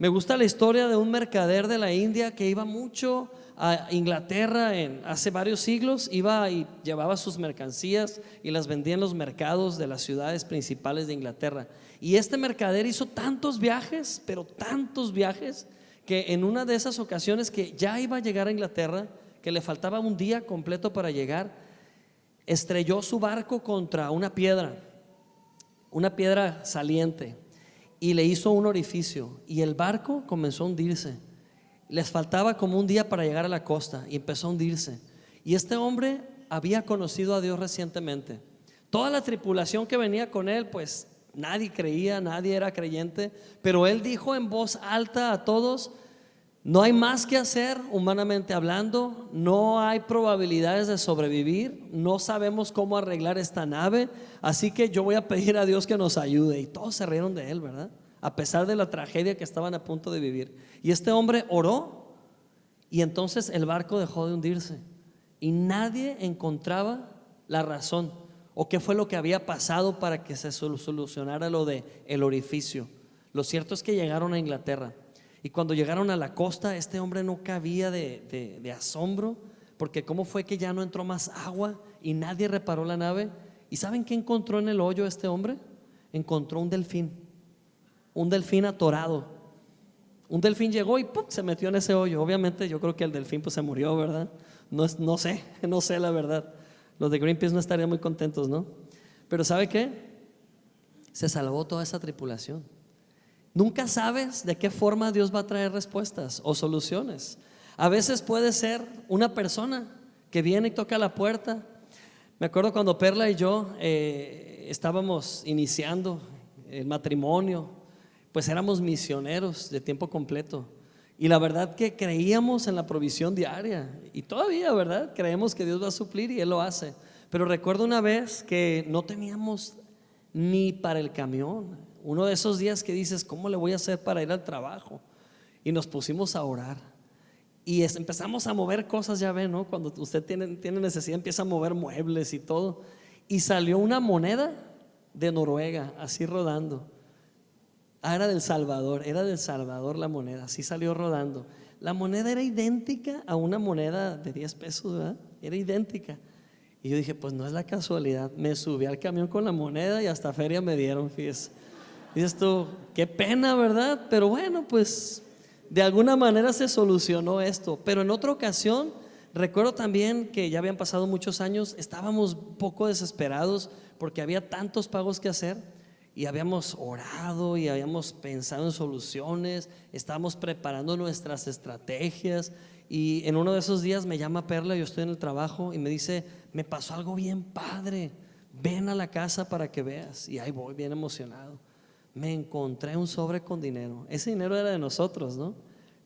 Me gusta la historia de un mercader de la India que iba mucho a Inglaterra hace varios siglos. Iba y llevaba sus mercancías y las vendía en los mercados de las ciudades principales de Inglaterra. Y este mercader hizo tantos viajes, pero tantos viajes, que en una de esas ocasiones que ya iba a llegar a Inglaterra, que le faltaba un día completo para llegar, estrelló su barco contra una piedra saliente, y le hizo un orificio, y el barco comenzó a hundirse. Les faltaba como un día para llegar a la costa y empezó a hundirse. Y este hombre había conocido a Dios recientemente. Toda la tripulación que venía con él, pues nadie creía, nadie era creyente, pero él dijo en voz alta a todos: no hay más que hacer humanamente hablando, no hay probabilidades de sobrevivir, no sabemos cómo arreglar esta nave, así que yo voy a pedir a Dios que nos ayude. Y todos se rieron de él, ¿verdad? A pesar de la tragedia que estaban a punto de vivir. Y este hombre oró, y entonces el barco dejó de hundirse, y nadie encontraba la razón o qué fue lo que había pasado para que se solucionara lo de el orificio. Lo cierto es que llegaron a Inglaterra. Y cuando llegaron a la costa, este hombre no cabía de asombro, porque cómo fue que ya no entró más agua y nadie reparó la nave. ¿Y saben qué encontró en el hoyo este hombre? Encontró un delfín atorado. Un delfín llegó y ¡pum!, se metió en ese hoyo. Obviamente yo creo que el delfín pues se murió, ¿verdad? No, no sé, no sé la verdad. Los de Greenpeace no estarían muy contentos, ¿no? Pero ¿sabe qué? Se salvó toda esa tripulación. Nunca sabes de qué forma Dios va a traer respuestas o soluciones. A veces puede ser una persona que viene y toca la puerta. Me acuerdo cuando Perla y yo estábamos iniciando el matrimonio, pues éramos misioneros de tiempo completo. Y la verdad que creíamos en la provisión diaria. Y todavía, ¿verdad? Creemos que Dios va a suplir y Él lo hace. Pero recuerdo una vez que no teníamos ni para el camión. Uno de esos días que dices, ¿cómo le voy a hacer para ir al trabajo? Y nos pusimos a orar. Y empezamos a mover cosas, ya ven, ¿no? Cuando usted tiene necesidad, empieza a mover muebles y todo. Y salió una moneda de Noruega, así rodando. Era del Salvador la moneda, así salió rodando. La moneda era idéntica a una moneda de 10 pesos, ¿verdad? Era idéntica. Y yo dije, pues no es la casualidad. Me subí al camión con la moneda y hasta feria me dieron, fíjese. Dices tú, qué pena, ¿verdad? Pero bueno, pues de alguna manera se solucionó esto. Pero en otra ocasión, recuerdo también que ya habían pasado muchos años, estábamos un poco desesperados porque había tantos pagos que hacer. Y habíamos orado y habíamos pensado en soluciones, estábamos preparando nuestras estrategias. Y en uno de esos días me llama Perla, yo estoy en el trabajo, y me dice, me pasó algo bien padre, ven a la casa para que veas. Y ahí voy, bien emocionado. Me encontré un sobre con dinero. Ese dinero era de nosotros, ¿no?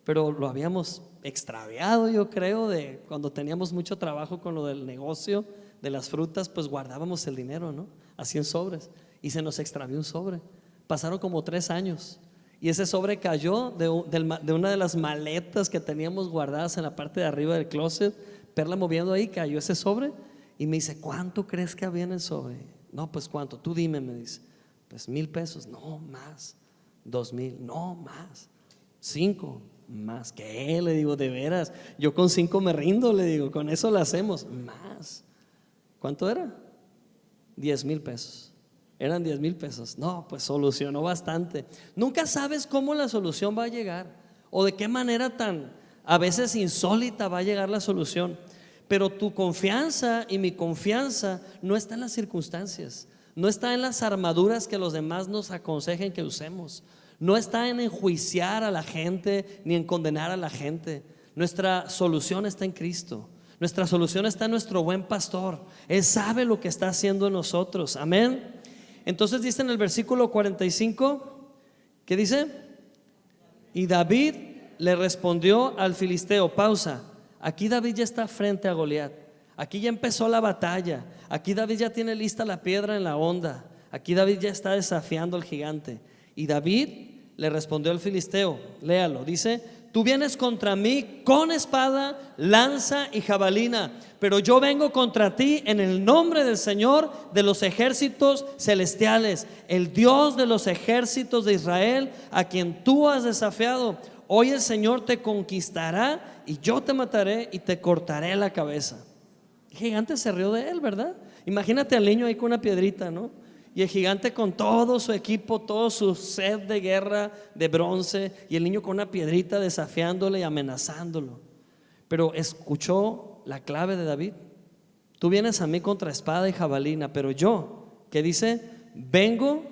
Pero lo habíamos extraviado, yo creo, de cuando teníamos mucho trabajo con lo del negocio de las frutas, pues guardábamos el dinero, ¿no? Así en sobres. Y se nos extravió un sobre. Pasaron como 3 años y ese sobre cayó de una de las maletas que teníamos guardadas en la parte de arriba del closet. Perla moviendo ahí, cayó ese sobre y me dice, ¿cuánto crees que había en el sobre? No, pues ¿cuánto? Tú dime, me dice. Pues 1,000 pesos. No, más. 2,000. No, más. 5. Más. ¿Qué? Le digo, de veras, yo con 5 me rindo, le digo, con eso lo hacemos. Más. ¿Cuánto era? 10,000 pesos. Eran 10,000 pesos. No, pues solucionó bastante. Nunca sabes cómo la solución va a llegar o de qué manera tan a veces insólita va a llegar la solución. Pero tu confianza y mi confianza no está en las circunstancias, no está en las armaduras que los demás nos aconsejen que usemos, no está en enjuiciar a la gente ni en condenar a la gente. Nuestra solución está en Cristo. Nuestra solución está en nuestro buen pastor. Él sabe lo que está haciendo en nosotros. Amén. Entonces dice en el versículo 45, ¿qué dice? Y David le respondió al filisteo. Pausa. Aquí David ya está frente a Goliat. Aquí ya empezó la batalla. Aquí David ya tiene lista la piedra en la honda. Aquí David ya está desafiando al gigante. Y David le respondió al filisteo. Léalo, dice: tú vienes contra mí con espada, lanza y jabalina, pero yo vengo contra ti en el nombre del Señor de los ejércitos celestiales, el Dios de los ejércitos de Israel, a quien tú has desafiado. Hoy el Señor te conquistará y yo te mataré y te cortaré la cabeza. El gigante se rió de él, ¿verdad? Imagínate al niño ahí con una piedrita, ¿no? Y el gigante con todo su equipo, todo su set de guerra de bronce, y el niño con una piedrita desafiándole y amenazándolo. Pero escuchó la clave de David: tú vienes a mí contra espada y jabalina, pero yo, ¿qué dice? Vengo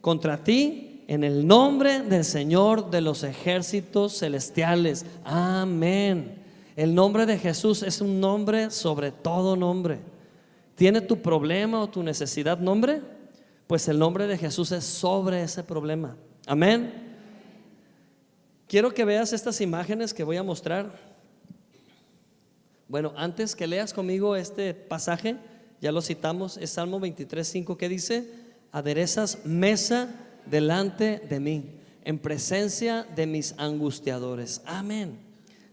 contra ti en el nombre del Señor de los ejércitos celestiales. Amén. El nombre de Jesús es un nombre sobre todo nombre. ¿Tiene tu problema o tu necesidad nombre? Pues el nombre de Jesús es sobre ese problema. Amén. Quiero que veas estas imágenes que voy a mostrar. Bueno, antes que leas conmigo este pasaje, ya lo citamos, es Salmo 23:5, que dice: aderezas mesa delante de mí, en presencia de mis angustiadores. Amén.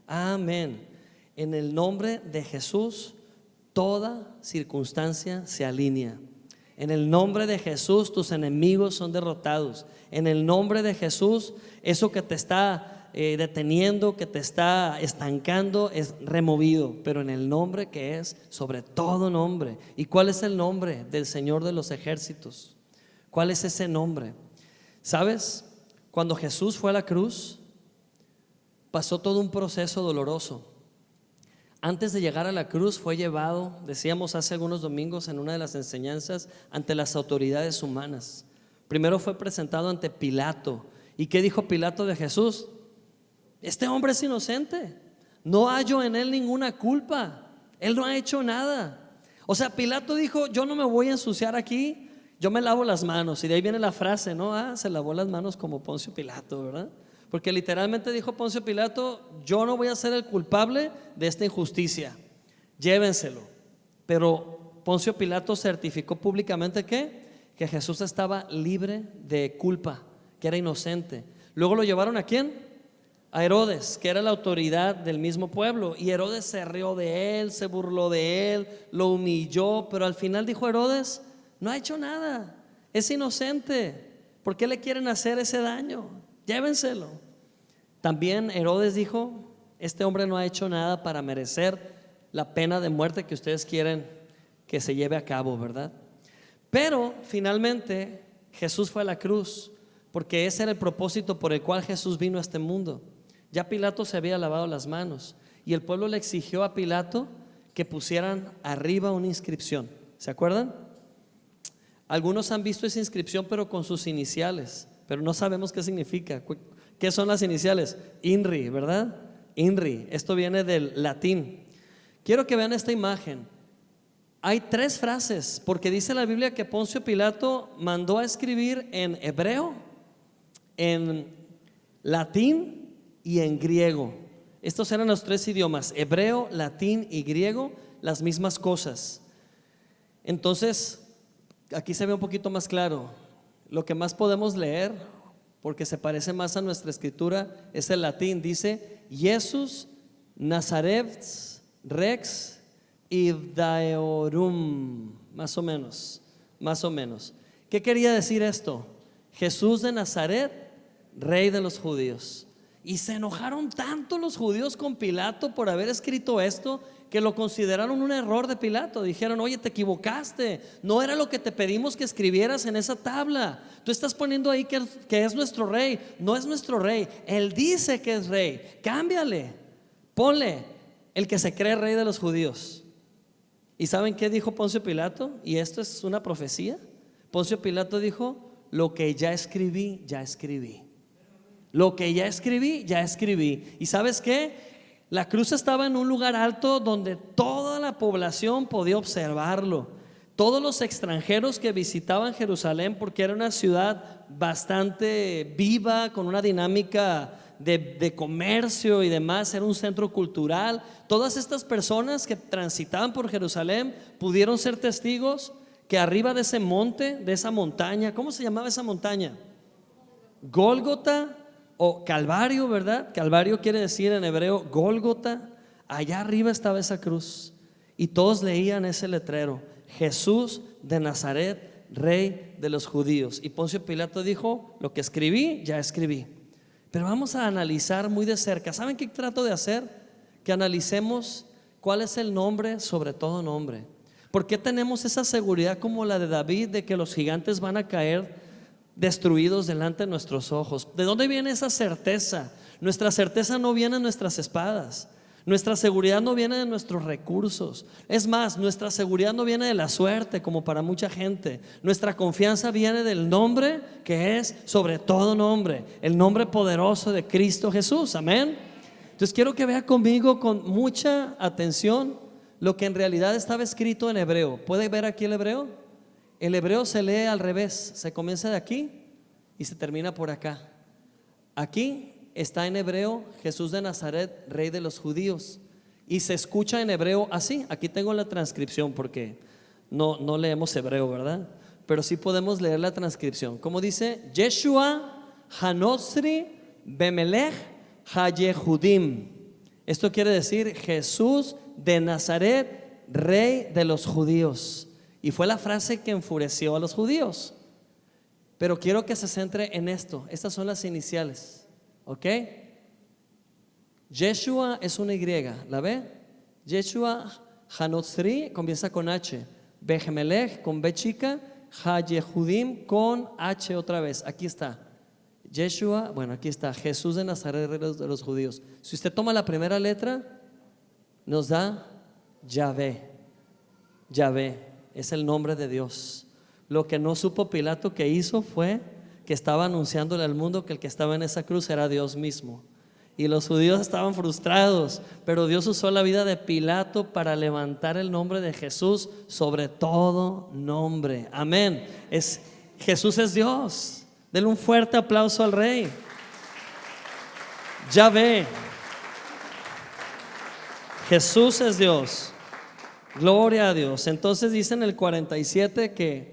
Amén. En el nombre de Jesús, toda circunstancia se alinea. En el nombre de Jesús, tus enemigos son derrotados. En el nombre de Jesús, eso que te está deteniendo, que te está estancando, es removido. Pero en el nombre que es sobre todo nombre. ¿Y cuál es el nombre del Señor de los ejércitos? ¿Cuál es ese nombre? ¿Sabes? Cuando Jesús fue a la cruz, pasó todo un proceso doloroso. antes de llegar a la cruz fue llevado, decíamos hace algunos domingos en una de las enseñanzas, ante las autoridades humanas. Primero fue presentado ante Pilato. ¿Y qué dijo Pilato de Jesús? Este hombre es inocente, no hallo en él ninguna culpa, él no ha hecho nada. O sea, Pilato dijo, yo no me voy a ensuciar aquí, yo me lavo las manos. Y de ahí viene la frase, ¿no? Se lavó las manos como Poncio Pilato, ¿verdad? Porque literalmente dijo Poncio Pilato, yo no voy a ser el culpable de esta injusticia, llévenselo. Pero Poncio Pilato certificó públicamente que Jesús estaba libre de culpa, que era inocente. Luego lo llevaron ¿a quién? A Herodes, que era la autoridad del mismo pueblo. Y Herodes se rió de él, se burló de él, lo humilló. Pero al final dijo Herodes, no ha hecho nada, es inocente. ¿Por qué le quieren hacer ese daño? Llévenselo. También Herodes dijo, este hombre no ha hecho nada para merecer la pena de muerte que ustedes quieren que se lleve a cabo, ¿verdad? Pero finalmente Jesús fue a la cruz, porque ese era el propósito por el cual Jesús vino a este mundo. Ya Pilato se había lavado las manos y el pueblo le exigió a Pilato que pusieran arriba una inscripción. ¿Se acuerdan? Algunos han visto esa inscripción pero con sus iniciales, pero no sabemos qué significa. ¿Qué son las iniciales? INRI, ¿verdad? INRI, esto viene del latín. Quiero que vean esta imagen. Hay 3 frases, porque dice la Biblia que Poncio Pilato mandó a escribir en hebreo, en latín y en griego. Estos eran los 3 idiomas, hebreo, latín y griego, las mismas cosas. Entonces, aquí se ve un poquito más claro. Lo que más podemos leer, porque se parece más a nuestra escritura, es el latín. Dice, Jesus Nazaret Rex Ivdaeorum, más o menos. ¿Qué quería decir esto? Jesús de Nazaret, rey de los judíos. Y se enojaron tanto los judíos con Pilato por haber escrito esto, que lo consideraron un error de Pilato. Dijeron, oye, te equivocaste, no era lo que te pedimos que escribieras en esa tabla. Tú estás poniendo ahí que es nuestro rey. No es nuestro rey, él dice que es rey. Cámbiale, ponle el que se cree rey de los judíos. ¿Y saben qué dijo Poncio Pilato? Y esto es una profecía. Poncio Pilato dijo, lo que ya escribí, ya escribí. Lo que ya escribí, ya escribí. ¿Y sabes qué? La cruz estaba en un lugar alto donde toda la población podía observarlo. Todos los extranjeros que visitaban Jerusalén, porque era una ciudad bastante viva, con una dinámica de comercio y demás, era un centro cultural. Todas estas personas que transitaban por Jerusalén pudieron ser testigos que arriba de ese monte, de esa montaña, ¿cómo se llamaba esa montaña? Gólgota o Calvario, ¿verdad? Calvario quiere decir en hebreo Gólgota. Allá arriba estaba esa cruz y todos leían ese letrero, Jesús de Nazaret, rey de los judíos. Y Poncio Pilato dijo, lo que escribí, ya escribí. Pero vamos a analizar muy de cerca. ¿Saben qué trato de hacer? Que analicemos cuál es el nombre sobre todo nombre. ¿Por qué tenemos esa seguridad como la de David de que los gigantes van a caer destruidos delante de nuestros ojos? ¿De dónde viene esa certeza? Nuestra certeza no viene de nuestras espadas. Nuestra seguridad no viene de nuestros recursos. Es más, nuestra seguridad no viene de la suerte como para mucha gente. Nuestra confianza viene del nombre que es sobre todo nombre, el nombre poderoso de Cristo Jesús. Amén. Entonces quiero que vea conmigo con mucha atención lo que en realidad estaba escrito en hebreo. ¿Puede ver aquí el hebreo? El hebreo se lee al revés, se comienza de aquí y se termina por acá. Aquí está en hebreo Jesús de Nazaret, rey de los judíos, y se escucha en hebreo así. Aquí tengo la transcripción porque no leemos hebreo, ¿verdad? Pero sí podemos leer la transcripción. Como dice, Yeshua Hanosri Bemelech Hayehudim. Esto quiere decir Jesús de Nazaret, rey de los judíos. Y fue la frase que enfureció a los judíos. Pero quiero que se centre en esto. Estas son las iniciales, ¿ok? Yeshua es una Y, ¿la ve? Yeshua Hanotzri comienza con H, Behemelech con B chica, Hayehudim con H otra vez. Aquí está Yeshua, bueno, aquí está Jesús de Nazaret, rey de los judíos. Si usted toma la primera letra, nos da Yahvé. Yahvé es el nombre de Dios. Lo que no supo Pilato que hizo fue que estaba anunciándole al mundo que el que estaba en esa cruz era Dios mismo. Y los judíos estaban frustrados, pero Dios usó la vida de Pilato para levantar el nombre de Jesús sobre todo nombre. Amén. Jesús es Dios. Denle un fuerte aplauso al Rey. Yahvé. Jesús es Dios. Gloria a Dios. Entonces dice en el 47 que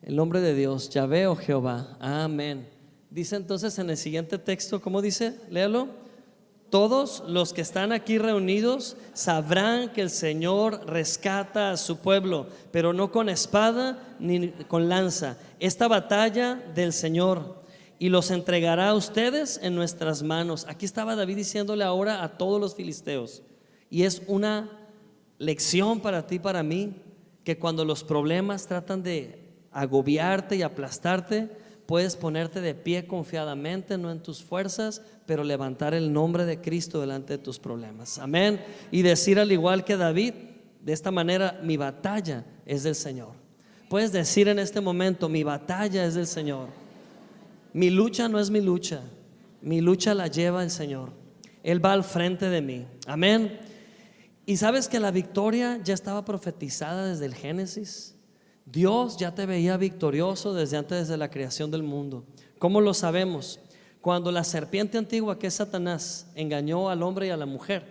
el nombre de Dios, Yahvé o Jehová. Amén. Dice entonces en el siguiente texto, ¿cómo dice? Léalo. Todos los que están aquí reunidos sabrán que el Señor rescata a su pueblo, pero no con espada ni con lanza. Esta batalla del Señor, y los entregará a ustedes en nuestras manos. Aquí estaba David diciéndole ahora a todos los filisteos, y es una lección para ti, para mí, que cuando los problemas tratan de agobiarte y aplastarte, puedes ponerte de pie confiadamente, no en tus fuerzas, pero levantar el nombre de Cristo delante de tus problemas. Amén. Y decir al igual que David, de esta manera: mi batalla es del Señor. Puedes decir en este momento: mi batalla es del Señor. Mi lucha no es mi lucha, mi lucha la lleva el Señor. Él va al frente de mí. Amén. Y sabes que la victoria ya estaba profetizada desde el Génesis. Dios ya te veía victorioso desde antes de la creación del mundo. ¿Cómo lo sabemos? Cuando la serpiente antigua, que es Satanás, engañó al hombre y a la mujer,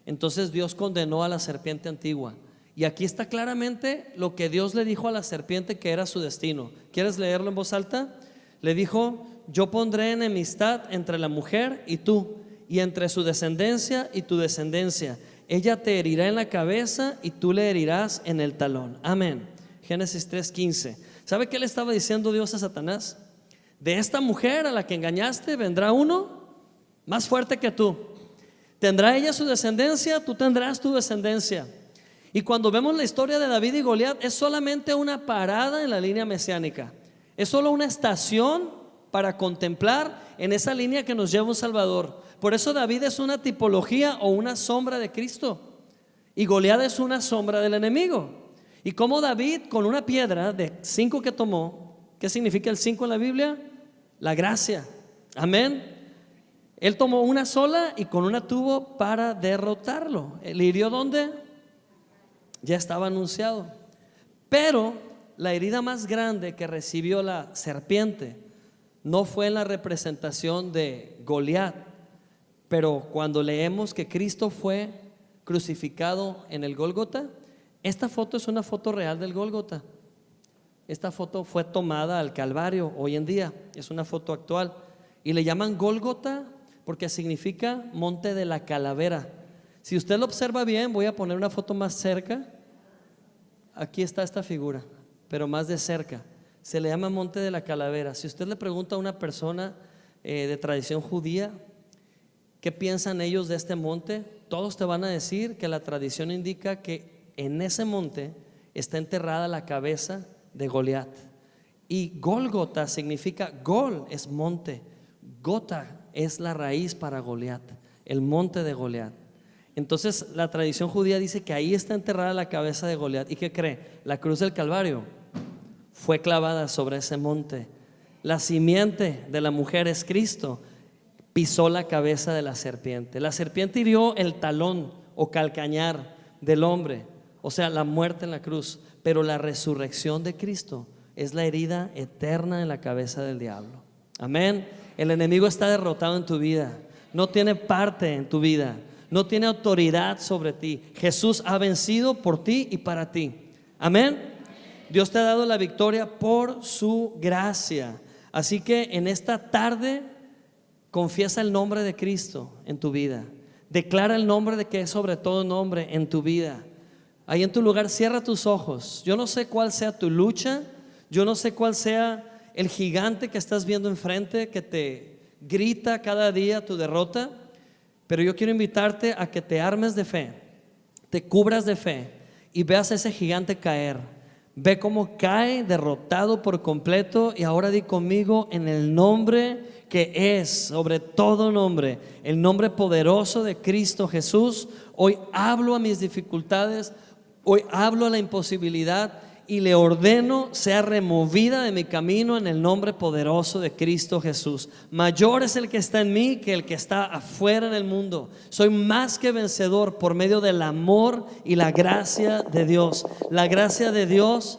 entonces Dios condenó a la serpiente antigua. Y aquí está claramente lo que Dios le dijo a la serpiente que era su destino. ¿Quieres leerlo en voz alta? Le dijo: yo pondré enemistad entre la mujer y tú, y entre su descendencia y tu descendencia. Ella te herirá en la cabeza y tú le herirás en el talón. Amén. Génesis 3:15. ¿Sabe qué le estaba diciendo Dios a Satanás? De esta mujer a la que engañaste vendrá uno más fuerte que tú. Tendrá ella su descendencia, tú tendrás tu descendencia. Y cuando vemos la historia de David y Goliat, es solamente una parada en la línea mesiánica. Es solo una estación para contemplar en esa línea que nos lleva a un Salvador. Por eso David es una tipología o una sombra de Cristo, y Goliat es una sombra del enemigo. Y como David, con una piedra de 5 que tomó, ¿qué significa el 5 en la Biblia? La gracia. Amén. Él tomó una sola y con una tuvo para derrotarlo. ¿Le hirió dónde? Ya estaba anunciado. Pero la herida más grande que recibió la serpiente no fue en la representación de Goliat, pero cuando leemos que Cristo fue crucificado en el Gólgota, esta foto es una foto real del Gólgota. Esta foto fue tomada al Calvario hoy en día, es una foto actual, y le llaman Gólgota porque significa monte de la calavera. Si usted lo observa bien, voy a poner una foto más cerca. Aquí está esta figura, pero más de cerca. Se le llama monte de la calavera. Si usted le pregunta a una persona de tradición judía qué piensan ellos de este monte, todos te van a decir que la tradición indica que en ese monte está enterrada la cabeza de Goliat. Y Gólgota significa, Gol es monte, Gota es la raíz para Goliat, el monte de Goliat. Entonces la tradición judía dice que ahí está enterrada la cabeza de Goliat. ¿Y qué cree? La cruz del Calvario fue clavada sobre ese monte. La simiente de la mujer es Cristo, pisó la cabeza de la serpiente. La serpiente hirió el talón o calcañar del hombre, o sea, la muerte en la cruz. Pero la resurrección de Cristo es la herida eterna en la cabeza del diablo. Amén. El enemigo está derrotado en tu vida, no tiene parte en tu vida, no tiene autoridad sobre ti. Jesús ha vencido por ti y para ti. Amén. Dios te ha dado la victoria por su gracia. Así que en esta tarde confiesa el nombre de Cristo en tu vida. Declara el nombre de que es sobre todo nombre en tu vida. Ahí en tu lugar, cierra tus ojos. Yo no sé cuál sea tu lucha, yo no sé cuál sea el gigante que estás viendo enfrente, que te grita cada día tu derrota, pero yo quiero invitarte a que te armes de fe, te cubras de fe y veas a ese gigante caer. Ve cómo cae derrotado por completo. Y ahora di conmigo: en el nombre que es sobre todo nombre, el nombre poderoso de Cristo Jesús, hoy hablo a mis dificultades, hoy hablo a la imposibilidad y le ordeno sea removida de mi camino en el nombre poderoso de Cristo Jesús. Mayor es el que está en mí que el que está afuera en el mundo. Soy más que vencedor por medio del amor y la gracia de Dios. La gracia de Dios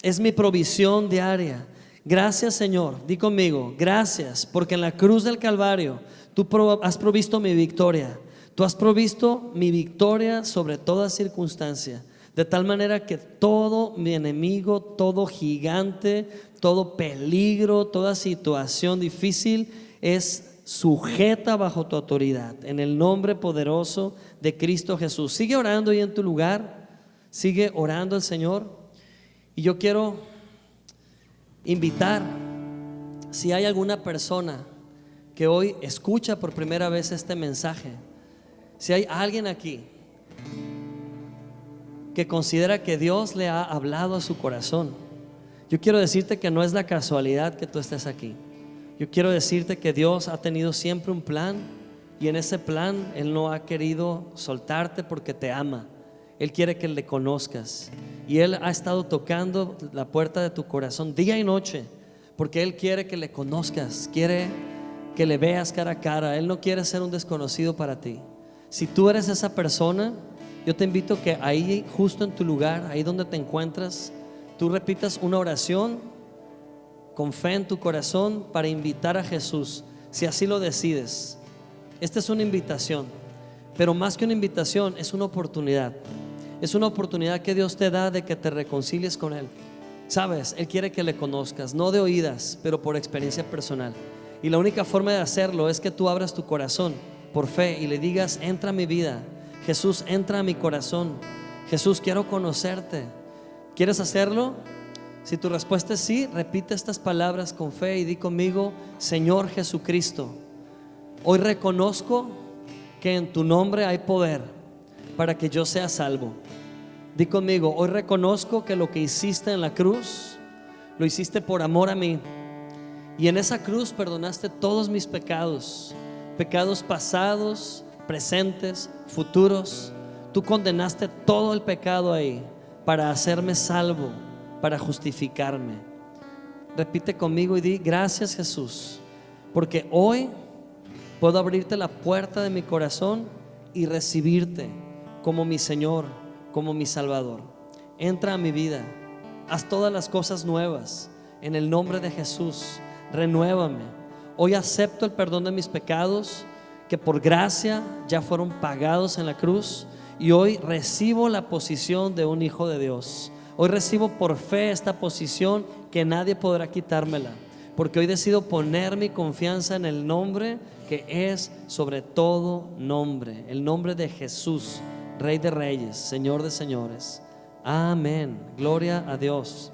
es mi provisión diaria. Gracias, Señor, di conmigo: gracias, porque en la cruz del Calvario tú has provisto mi victoria. Tú has provisto mi victoria sobre toda circunstancia, de tal manera que todo mi enemigo, todo gigante, todo peligro, toda situación difícil es sujeta bajo tu autoridad, en el nombre poderoso de Cristo Jesús. Sigue orando ahí en tu lugar, sigue orando al Señor. Y yo quiero invitar, si hay alguna persona que hoy escucha por primera vez este mensaje, si hay alguien aquí que considera que Dios le ha hablado a su corazón, yo quiero decirte que no es la casualidad que tú estés aquí. Yo quiero decirte que Dios ha tenido siempre un plan, y en ese plan Él no ha querido soltarte porque te ama. Él quiere que le conozcas, y Él ha estado tocando la puerta de tu corazón día y noche, porque Él quiere que le conozcas, quiere que le veas cara a cara. Él no quiere ser un desconocido para ti. Si tú eres esa persona, yo te invito que ahí, justo en tu lugar, ahí donde te encuentras, tú repitas una oración con fe en tu corazón para invitar a Jesús, si así lo decides. Esta es una invitación, pero más que una invitación, es una oportunidad. Es una oportunidad que Dios te da de que te reconcilies con Él. Sabes, Él quiere que le conozcas, no de oídas, pero por experiencia personal. Y la única forma de hacerlo es que tú abras tu corazón por fe y le digas: entra a mi vida, Jesús, entra a mi corazón. Jesús, quiero conocerte. ¿Quieres hacerlo? Si tu respuesta es sí, repite estas palabras con fe y di conmigo: Señor Jesucristo, hoy reconozco que en tu nombre hay poder para que yo sea salvo. Di conmigo: hoy reconozco que lo que hiciste en la cruz, lo hiciste por amor a mí, y en esa cruz perdonaste todos mis pecados, pecados pasados, presentes, futuros. Tú condenaste todo el pecado ahí para hacerme salvo, para justificarme. Repite conmigo y di: gracias, Jesús, porque hoy puedo abrirte la puerta de mi corazón y recibirte como mi Señor, como mi Salvador. Entra a mi vida, haz todas las cosas nuevas en el nombre de Jesús. Renuévame. Hoy acepto el perdón de mis pecados, que por gracia ya fueron pagados en la cruz, y hoy recibo la posición de un hijo de Dios. Hoy recibo por fe esta posición que nadie podrá quitármela, porque hoy decido poner mi confianza en el nombre que es sobre todo nombre, el nombre de Jesús, Rey de Reyes, Señor de Señores. Amén. Gloria a Dios.